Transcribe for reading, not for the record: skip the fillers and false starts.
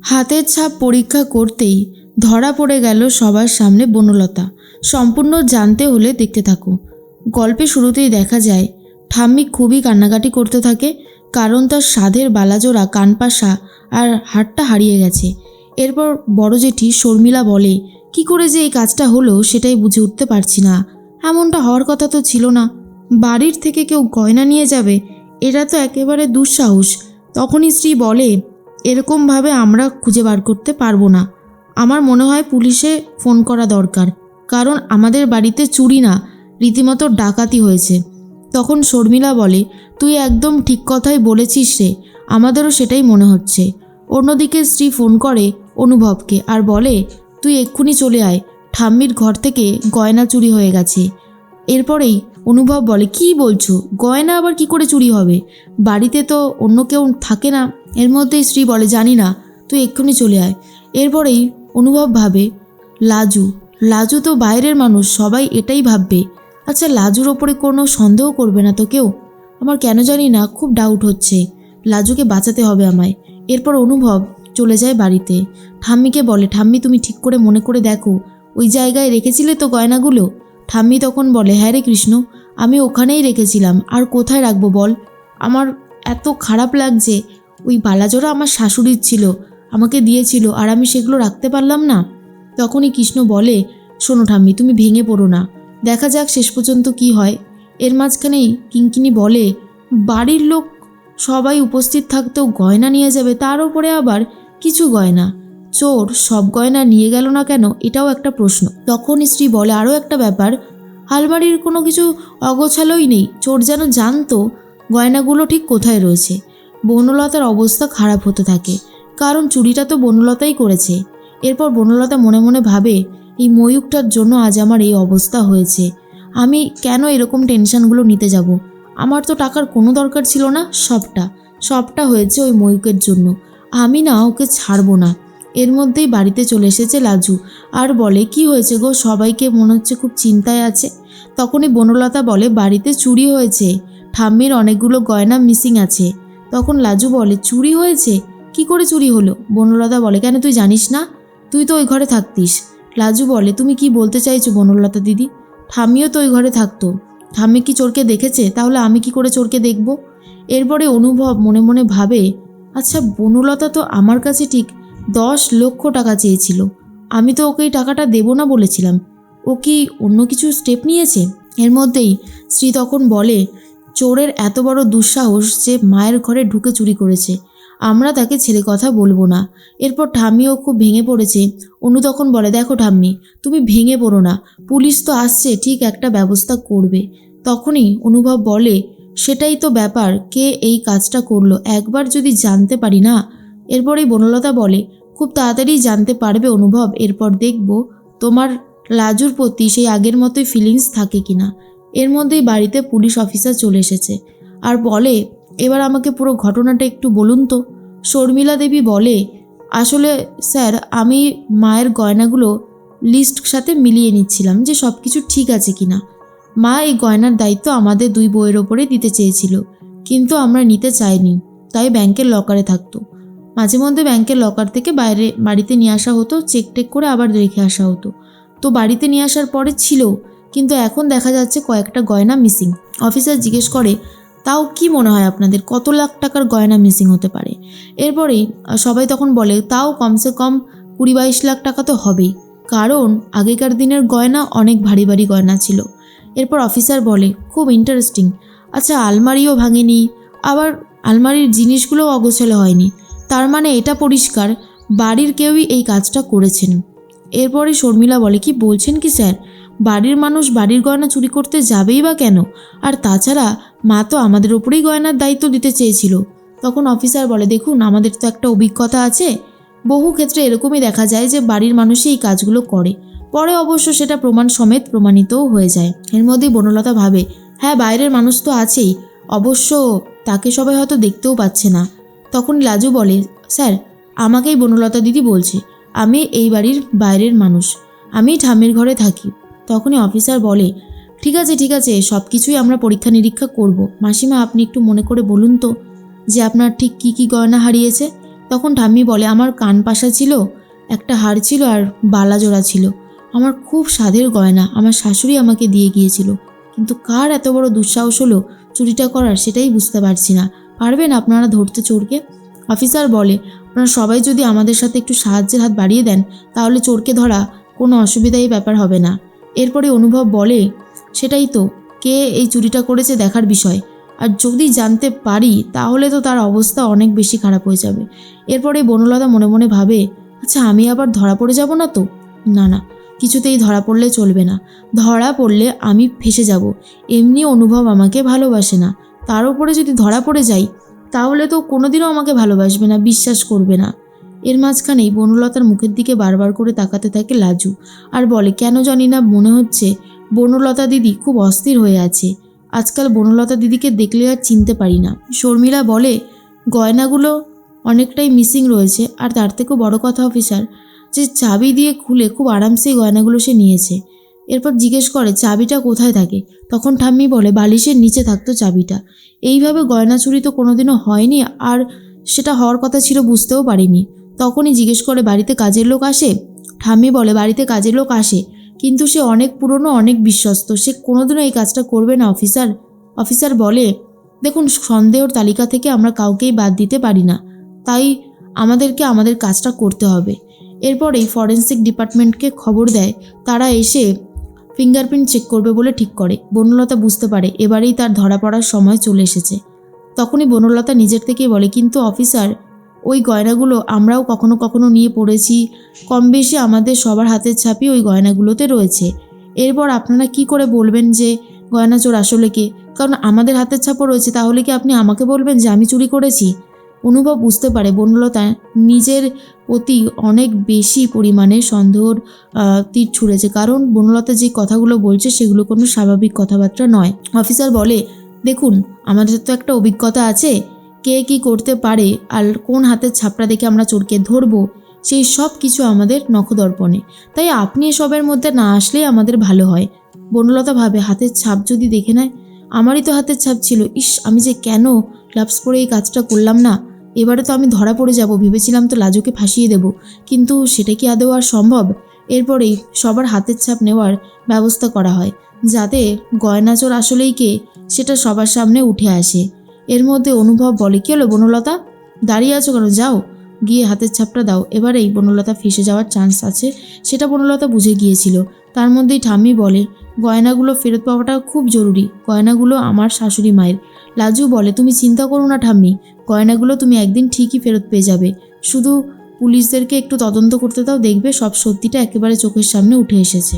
হাতের ছাপ পরীক্ষা করতেই ধরা পড়ে গেল সবার সামনে বনলতা। সম্পূর্ণ জানতে হলে দেখতে থাকো। গল্পে শুরুতেই দেখা যায় ঠাম্মি খুবই কান্নাকাটি করতে থাকে, কারণ তার সাধের বালাজোড়া, কানপাশা আর হাতটা হারিয়ে গেছে। এরপর বড় জেঠি শর্মিলা বলে, কি করে যে এই কাজটা হলো সেটাই বুঝে উঠতে পারছি না। এমনটা হওয়ার কথা তো ছিল না। বাড়ির থেকে কেউ গয়না নিয়ে যাবে, এটা তো একেবারে দুঃসাহস। তখনই স্ত্রী বলে, এরকমভাবে আমরা খুঁজে বার করতে পারবো না। আমার মনে হয় পুলিশে ফোন করা দরকার, কারণ আমাদের বাড়িতে চুরি না, রীতিমতো ডাকাতি হয়েছে। তখন শর্মিলা বলে, তুই একদম ঠিক কথাই বলেছিস রে, আমাদেরও সেটাই মনে হচ্ছে। অন্যদিকে স্ত্রী ফোন করে অনুভবকে আর বলে, তুই এক্ষুনি চলে আয়, ঠাম্মির ঘর থেকে গয়না চুরি হয়ে গেছে। এরপরেই অনুভব বলে, কি বলছো, গয়না আবার কি করে চুরি হবে? বাড়িতে তো অন্য কেউ থাকে না। এর মধ্যেই স্ত্রী বলে, জানি না, তুই এক্ষুনি চলে আয়। এরপরেই অনুভব ভাবে, লাজু তো বাইরের মানুষ, সবাই এটাই ভাববে। আচ্ছা, লাজুর ওপরে কোনো সন্দেহ করবে না তো কেউ? আমার কেন জানি না খুব ডাউট হচ্ছে। লাজুকে বাঁচাতে হবে আমায়। এরপর অনুভব চলে যায় বাড়িতে। ঠাম্মিকে বলে, ঠাম্মি তুমি ঠিক করে মনে করে দেখো, ওই জায়গায় রেখেছিলে তো গয়নাগুলো? ঠাম্মি তখন বলে, হ্যাঁ রে কৃষ্ণ, আমি ওখানেই রেখেছিলাম, আর কোথায় রাখবো বল? আমার এত খারাপ লাগছে, ওই বালাজোড়া আমার শাশুড়ির ছিল, আমাকে দিয়েছিল, আর আমি সেগুলো রাখতে পারলাম না। তখনই কৃষ্ণ বলে, শোনো ঠাম্মি, তুমি ভেঙে পড়ো না, দেখা যাক শেষ পর্যন্ত কি হয়। এর মাঝখানেই কিঙ্কিনি বলে, বাড়ির লোক সবাই উপস্থিত থাকতেও গয়না নিয়ে যাবে, তার উপরে আবার কিছু গয়না। চোর সব গয়না নিয়ে গেল না কেন, এটাও একটা প্রশ্ন। তখন স্ত্রী বলে, আরও একটা ব্যাপার, আলমারির কোনো কিছু অগোছালোই নেই, চোর যেন জানতো গয়নাগুলো ঠিক কোথায় রয়েছে। বনলতার অবস্থা খারাপ হতে থাকে, কারণ চুরিটা তো বনলতাই করেছে। এরপর বনলতা মনে মনে ভাবে, এই ময়ূকটার জন্য আজ আমার এই অবস্থা হয়েছে। আমি কেন এরকম টেনশনগুলো নিতে যাব? আমার তো টাকার কোনো দরকার ছিল না, সবটা হয়েছে ওই ময়ূকের জন্য। আমি না ওকে ছাড়বো না। এর মধ্যেই বাড়িতে চলে এসেছে লাজু আর বলে, কি হয়েছে গো, সবাইকে মনে হচ্ছে খুব চিন্তায় আছে। তখনই বনলতা বলে, বাড়িতে চুরি হয়েছে, ঠাম্মির অনেকগুলো গয়না মিসিং আছে। তখন লাজু বলে, চুরি হয়েছে? কি করে চুরি হলো? বনলতা বলে, কেন তুই জানিস না? তুই তো ওই ঘরে থাকতিস। লাজু বলে, তুমি কি বলতে চাইছো বনলতা দিদি? ঠাম্মিও তো ওই ঘরে থাকতো। ঠাম্মি কি চোরকে দেখেছে? তাহলে আমি কি করে চোরকে দেখব? এরপরে অনুভব মনে মনে ভাবে, আচ্ছা, বনলতা তো আমার কাছে ঠিক 10 লক্ষ টাকা চেয়েছিল, আমি তো ওকে এই টাকাটা দেবো না বলেছিলাম। ও কি অন্য কিছু স্টেপ নিয়েছে? এর মধ্যেই স্ত্রী তখন বলে, চোরের এত বড় দুঃসাহস যে মায়ের ঘরে ঢুকে চুরি করেছে, আমরা তাকে ছেড়ে কথা বলবো না। এরপর ঠাম্মিও খুব ভেঙে পড়েছে। অনু তখন বলে, দেখো ঠাম্মি, তুমি ভেঙে পড়ো না, পুলিশ তো আসছে, ঠিক একটা ব্যবস্থা করবে। তখনই অনুভব বলে, সেটাই তো ব্যাপার, কে এই কাজটা করলো একবার যদি জানতে পারি না। এরপরেই বনলতা বলে, খুব তাড়াতাড়ি জানতে পারবে অনুভব, এরপর দেখব তোমার লাজুর প্রতি সেই আগের মতোই ফিলিংস থাকে কিনা। এর মধ্যেই বাড়িতে পুলিশ অফিসার চলে এসেছে আর বলে, এবার আমাকে পুরো ঘটনাটা একটু বলুন তো। শর্মিলা দেবী বলে, আসলে স্যার, আমি মায়ের গয়নাগুলো লিস্ট সাথে মিলিয়ে নিচ্ছিলাম যে সব কিছু ঠিক আছে কিনা। মা এই গয়নার দায়িত্ব আমাদের 2 বউয়ের ওপরে দিতে চেয়েছিল, কিন্তু আমরা নিতে চাইনি, তাই ব্যাংকের লকারে থাকতো। মাঝে মধ্যে ব্যাংকের লকার থেকে বাড়িতে নিয়ে আসা হতো, চেক টেক করে আবার রেখে আসা হতো। তো বাড়িতে নিয়ে আসার পরে ছিল, কিন্তু এখন দেখা যাচ্ছে কয়েকটা গয়না মিসিং। অফিসার জিজ্ঞেস করে, তাও কি মনে হয় আপনাদের কত লাখ টাকার গয়না মিসিং হতে পারে? এরপরেই সবাই তখন বলে, তাও কমসে কম 20-22 লাখ টাকা তো হবেই, কারণ আগেকার দিনের গয়না অনেক ভারী ভারী গয়না ছিল। এরপর অফিসার বলে, খুব ইন্টারেস্টিং। আচ্ছা, আলমারিও ভাঙেনি, আবার আলমারির জিনিসগুলোও অগোছালো হয়নি, তার মানে এটা পরিষ্কার বাড়ির কেউই এই কাজটা করেছেন। এরপরে শর্মিলা বলে, কি বলছেন কি স্যার, বাড়ির মানুষ বাড়ির গয়না চুরি করতে যাবেই বা কেন? আর তাছাড়া মা তো আমাদের ওপরেই গয়নার দায়িত্ব দিতে চেয়েছিল। তখন অফিসার বলে, দেখুন, আমাদের তো একটা অভিজ্ঞতা আছে, বহু ক্ষেত্রে এরকমই দেখা যায় যে বাড়ির মানুষই এই কাজগুলো করে, পরে অবশ্য সেটা প্রমাণ সমেত প্রমাণিতও হয়ে যায়। এর মধ্যেই বনলতা ভাবে, হ্যাঁ, বাইরের মানুষ তো আছেই, অবশ্য তাকে সবাই হয়তো দেখতেও পাচ্ছে না। তখন লাজু বলে, স্যার, আমাকেই বনলতা দিদি বলছে, আমি এই বাড়ির বাইরের মানুষ, আমি ঠাম্মির ঘরে থাকি। তখনই অফিসার বলে, ঠিক আছে, সব কিছুই আমরা পরীক্ষা নিরীক্ষা করব। মাসিমা, আপনি একটু মনে করে বলুন তো যে আপনার ঠিক কী কী গয়না হারিয়েছে। তখন ঠাম্মি বলে, আমার কান পাশা ছিল, একটা হার ছিল আর বালা জোড়া ছিল, আমার খুব স্বাদের গয়না, আমার শাশুড়ি আমাকে দিয়ে গিয়েছিল, কিন্তু কার এত বড় দুঃসাহস হলো চুরিটা করার সেটাই বুঝতে পারছি না। পারবেন আপনারা ধরতে চোরকে? অফিসার বলে, আপনারা সবাই যদি আমাদের সাথে একটু সাহায্যের হাত বাড়িয়ে দেন তাহলে চোরকে ধরা কোনো অসুবিধাই ব্যাপার হবে না। এরপরে অনুভব বলে, সেটাই তো, কে এই চুরিটা করেছে দেখার বিষয়, আর যদি জানতে পারি তাহলে তো তার অবস্থা অনেক বেশি খারাপ হয়ে যাবে। এরপরে বনলতা মনে মনে ভাবে, আচ্ছা আমি আবার ধরা পড়ে যাব না তো? না না, কিছুতেই ধরা পড়লে চলবে না। ধরা পড়লে আমি ফেঁসে যাব। এমনি অনুভব আমাকে ভালোবাসে না, তার উপরে যদি ধরা পড়ে যাই তাহলে তো কোনোদিনও আমাকে ভালোবাসবে না, বিশ্বাস করবে না। এর মাঝখানেই বনলতার মুখের দিকে বারবার করে তাকাতে থাকে লাজু, আর বলে, কেন জানি না মনে হচ্ছে বনলতা দিদি খুব অস্থির হয়ে আছে। আজকাল বনলতা দিদিকে দেখলে আর চিনতে পারি না। শর্মিলা বলে, গয়নাগুলো অনেকটাই মিসিং রয়েছে, আর তার থেকেও বড় কথা অফিসার, যে চাবি দিয়ে খুলে খুব আরামসে গয়নাগুলো সে নিয়েছে। এরপর জিজ্ঞেস করে, চাবিটা কোথায় থাকে? তখন ঠাম্মি বলে, বালিশের নিচে থাকতো চাবিটা। এইভাবে গয়না চুরি তো কোনোদিনও হয়নি, আর সেটা হওয়ার কথা ছিল বুঝতেও পারিনি। তখনই জিজ্ঞেস করে, বাড়িতে কাজের লোক আসে? ঠাম্মি বলে, বাড়িতে কাজের লোক আসে, কিন্তু সে অনেক পুরনো, অনেক বিশ্বস্ত, সে কোনোদিনও এই কাজটা করবে না অফিসার। অফিসার বলে, দেখুন, সন্দেহর তালিকা থেকে আমরা কাউকেই বাদ দিতে পারি না, তাই আমাদেরকে আমাদের কাজটা করতে হবে। এরপরেই ফরেন্সিক ডিপার্টমেন্টকে খবর দেয়, তারা এসে ফিঙ্গারপ্রিন্ট চেক করবে বলে ঠিক করে। বনলতা বুঝতে পারে এবারেই তার ধরা পড়ার সময় চলে এসেছে। তখনই বনলতা নিজের থেকেই বলে, কিন্তু অফিসার, ওই গয়নাগুলো আমরাও কখনো কখনো নিয়ে পড়েছি, কম বেশি আমাদের সবার হাতের ছাপই ওই গয়নাগুলোতে রয়েছে। এরপর আপনারা কি করে বলবেন যে গয়না চোর আসলে কে? কারণ আমাদের হাতের ছাপও রয়েছে, তাহলে কি আপনি আমাকে বলবেন যে আমি চুরি করেছি? অনুভব বুঝতে পারে বনলতা নিজের প্রতি অনেক বেশি পরিমাণে সন্দেহর তীর ছুঁড়েছে, কারণ বনলতা যে কথাগুলো বলছে সেগুলো কোনো স্বাভাবিক কথাবার্তা নয়। অফিসার বলে, দেখুন, আমাদের তো একটা অভিজ্ঞতা আছে, কে কি করতে পারে আর কোন হাতের ছাপটা দেখে আমরা চোরকে ধরবো, সেই সব কিছু আমাদের নখদর্পণে, তাই আপনি এসবের মধ্যে না আসলেই আমাদের ভালো হয়। বনলতা ভাবে, হাতের ছাপ যদি দেখে নেয়, আমারই তো হাতের ছাপ ছিল, ইস, আমি যে কেন গ্লাভস পরে এই কাজটা করলাম না, এবারে তো আমি ধরা পড়ে যাব, ভেবেছিলাম তো লাজুকে ফাঁসিয়ে দেব, কিন্তু সেটা কি আদৌ আর সম্ভব? এরপরেই সবার হাতের ছাপ নেওয়ার ব্যবস্থা করা হয়, যাতে গয়নাচোর আসলেই কে সেটা সবার সামনে উঠে আসে। এর মধ্যে অনুভব বলে, কী হলো বনলতা, দাঁড়িয়ে আছো কেন? যাও, গিয়ে হাতের ছাপটা দাও। এবারেই বনলতা ফেঁসে যাওয়ার চান্স আছে, সেটা বনলতা বুঝে গিয়েছিল। তার মধ্যেই ঠাম্মি বলে, গয়নাগুলো ফেরত পাওয়াটা খুব জরুরি, গয়নাগুলো আমার শাশুড়ি মায়ের। লাজু বলে, তুমি চিন্তা করো না ঠাম্মি, গয়নাগুলো তুমি একদিন ঠিকই ফেরত পেয়ে যাবে, শুধু পুলিশদেরকে একটু তদন্ত করতে দাও, দেখবে সব সত্যিটা একেবারে চোখের সামনে উঠে এসেছে।